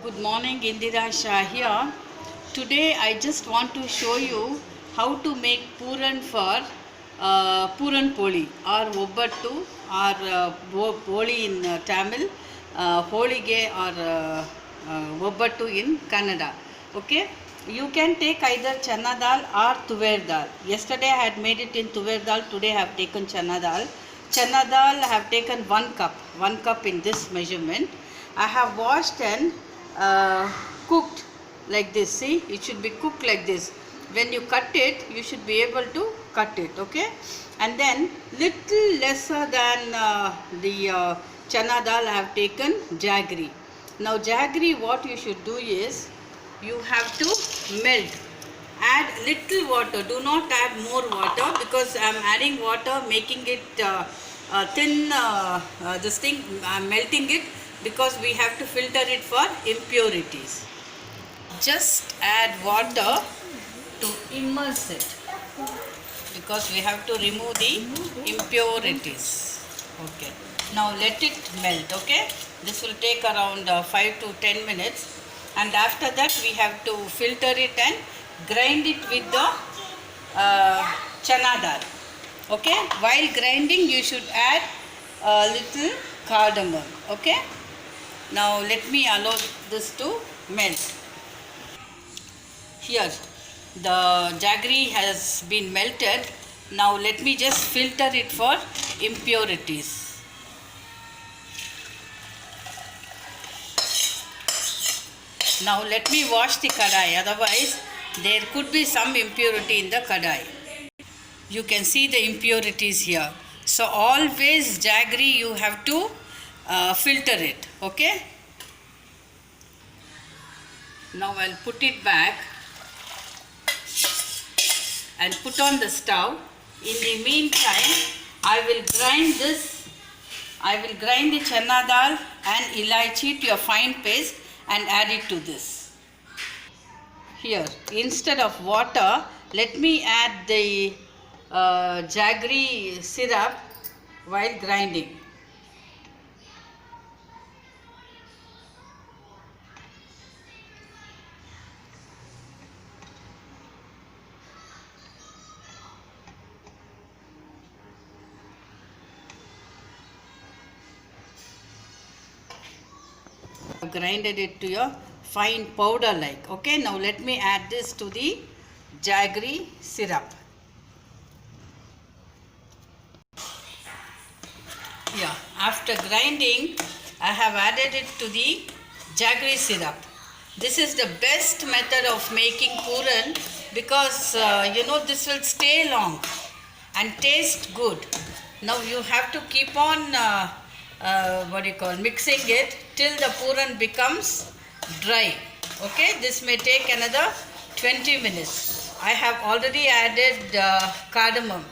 Good morning, Indira Shah here. Today I just want to show you how to make Puran for Puran Poli or Obbattu or Poli in Tamil, Holige or Obbattu in Kannada. Okay, you can take either chana dal or tuver dal. Yesterday I had made it in tuver dal, today I have taken chana dal. Chana dal I have taken 1 cup in this measurement. I have washed and cooked like this. See, it should be cooked like this. When you cut it, you should be able to cut it. Okay, and then little lesser than the chana dal I have taken jaggery. Now jaggery, what you should do is you have to melt. Add little water, do not add more water, because I am adding water, making it thin, this thing I am melting it, because we have to filter it for impurities. Just add water to immerse it, because we have to remove the impurities. Okay, now let it melt. Okay, this will take around 5 to 10 minutes, and after that we have to filter it and grind it with the chana dal. Okay, while grinding you should add a little cardamom. Okay, now let me allow this to melt. Here the jaggery has been melted. Now let me just filter it for impurities. Now let me wash the kadai, otherwise there could be some impurity in the kadai. You can see the impurities here. So always jaggery you have to filter it. Okay. Now I'll put it back and put on the stove. In the meantime, I will grind this. I will grind the chana dal and elaichi to a fine paste and add it to this. Here, instead of water, let me add the jaggery syrup while grinding. Grinded it to a fine powder like. Okay, now let me add this to the jaggery syrup. Yeah, after grinding I have added it to the jaggery syrup. This is the best method of making puran, because this will stay long and taste good. Now you have to keep on mixing it till the puran becomes dry. Okay, this may take another 20 minutes. I have already added cardamom.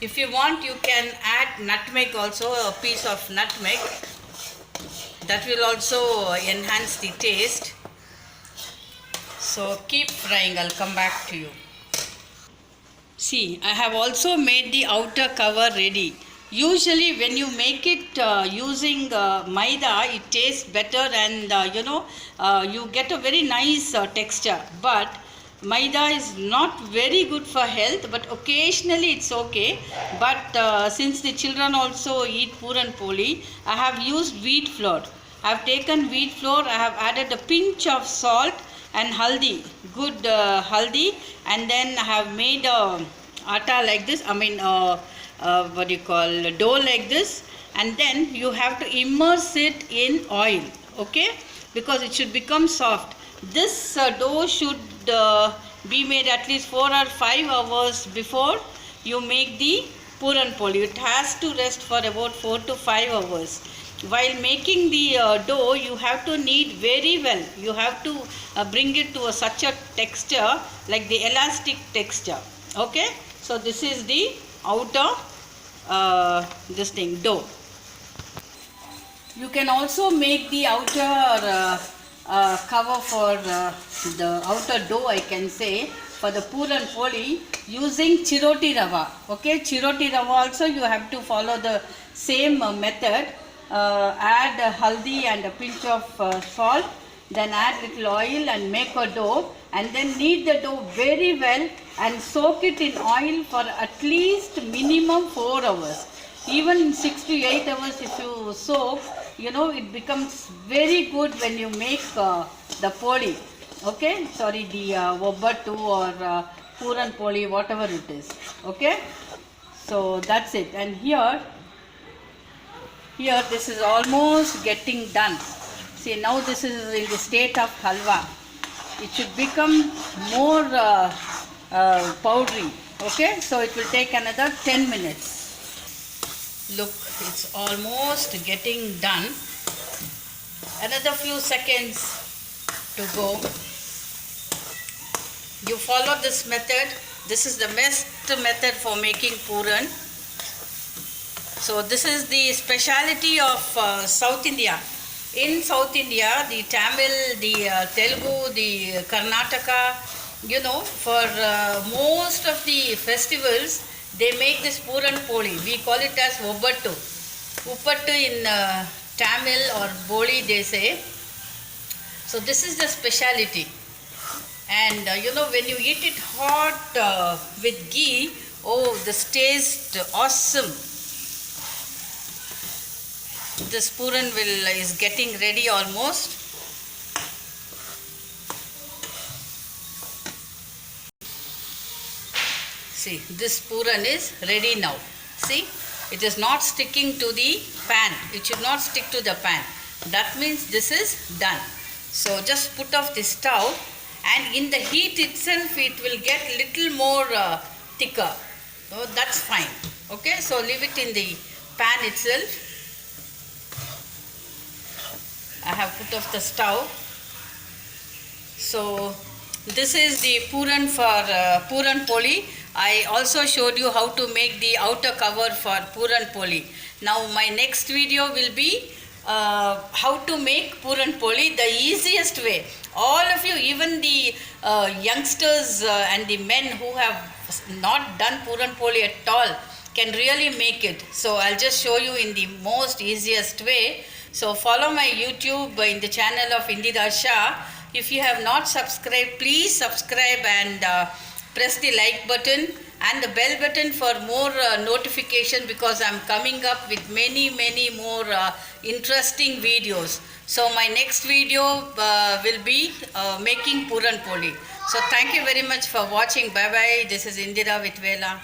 If you want, you can add nutmeg also, a piece of nutmeg. That will also enhance the taste. So keep frying, I'll come back to you. See, I have also made the outer cover ready. Usually when you make it using maida, it tastes better, and you get a very nice texture. But maida is not very good for health, but occasionally it's okay. But since the children also eat puran poli, I have used wheat flour. I have taken wheat flour, I have added a pinch of salt and haldi, good haldi, and then I have made atta like this, dough like this, and then you have to immerse it in oil. Okay, because it should become soft. This dough should be made at least 4 or 5 hours before you make the puran poli. It has to rest for about 4 to 5 hours. While making the dough, you have to knead very well. You have to bring it to such a texture, like the elastic texture. Okay, so this is the outer dough. You can also make the outer cover for the outer dough, I can say, for the puran poli using chiroti rava. Okay, chiroti rava also you have to follow the same method. Add haldi and a pinch of salt then add little oil and make a dough, and then knead the dough very well and soak it in oil for at least minimum 4 hours. Even 6 to 8 hours if you soak, it becomes very good when you make the poli. Okay, sorry, the Obbattu or Puran poli, whatever it is. Okay, so that's it. And here this is almost getting done. See, now this is in the state of halwa. It should become more powdery. Okay, so it will take another 10 minutes. Look, it's almost getting done. Another few seconds to go. You follow this method. This is the best method for making puran. So this is the speciality of South India. In South India, the Tamil, the Telugu, the Karnataka, for most of the festivals, they make this Puran Poli. We call it as Obbattu. Uppattu in Tamil or Boli they say. So this is the speciality. And when you eat it hot with ghee, oh, this tastes awesome. This puran is getting ready almost. See, this puran is ready now. See, it is not sticking to the pan. It should not stick to the pan. That means this is done. So just put off the stove, and in the heat itself it will get little more thicker. So that's fine. Okay, so leave it in the pan itself. I have put off the stove. So this is the puran for puran poli. I also showed you how to make the outer cover for puran poli. Now my next video will be how to make puran poli the easiest way. All of you, even the youngsters and the men who have not done puran poli at all, can really make it. So I'll just show you in the most easiest way. So follow my YouTube in the channel of Indira Shah. If you have not subscribed, please subscribe and press the like button and the bell button for more notification, because I'm coming up with many more interesting videos. So my next video will be making Puran Poli. So thank you very much for watching. Bye bye. This is Indira with Vela.